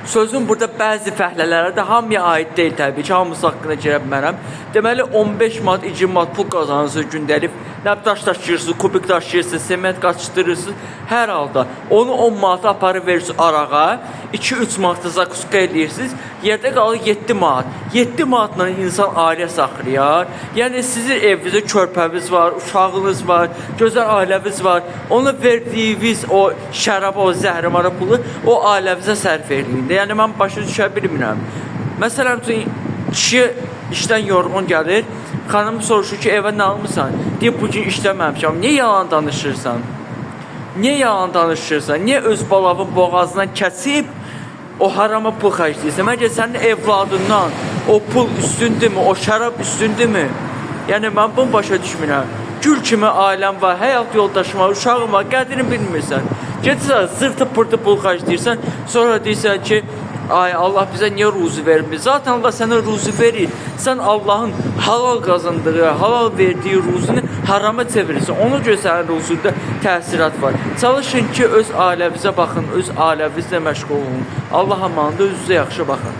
Sözün burada bəzi fəhlələrə də hamıya aid deyil təbii ki, hamısı haqqında girə bilmərəm. Deməli 15 manat, 20 manat pul qazanırsınız gündəlik. Nə daş daşıyırsınız, kubik daşıyırsınız, sement qaçdırırsınız. Hər halda onu 10 manata aparıb verirsiniz arağa, 2-3 manata zakuska eləyirsiniz. Yerdə qalır 7 manat. 7 manatla insan ailə saxlayar. Yəni sizin evinizdə körpəniz var, uşağınız var, gözəl ailəniz var. Ona verdiyiniz o şərab, o zəhrimara pulu o ailəvizə sərf eləyin. Yəni mən başa düşə bilmirəm. Məsələn, kişi işdən yorğun gəlir, xanım soruşur ki, evə nə almısan? Deyir, bugün işləməmişəm. Niyə yalan danışırsan? Niyə yalan danışırsan? Niyə öz balavın boğazından kəsib o harama pul xərcləyirsən? Məncə sənin evladından o pul üstündürmü, o şərab üstündürmü? Yəni mən bunu başa düşmürəm. Gül kimi ailəm var, həyat yoldaşım var, uşağım var, qədrini bilmirsən. Gedirsən, zırtı pırtı pul xərcləyirsən, sonra deyirsən ki, ay Allah bizə niyə ruzi vermir? Zaten Allah sənə ruzi verir. Sən Allahın halal qazandığı, halal verdiyi ruzini harama çevirirsən. Ona görə sənin ruzində təsirat var. Çalışın ki, öz ailəvizə baxın, öz ailəvizlə məşğul olun. Allah amanında özünüzə yaxşı baxın.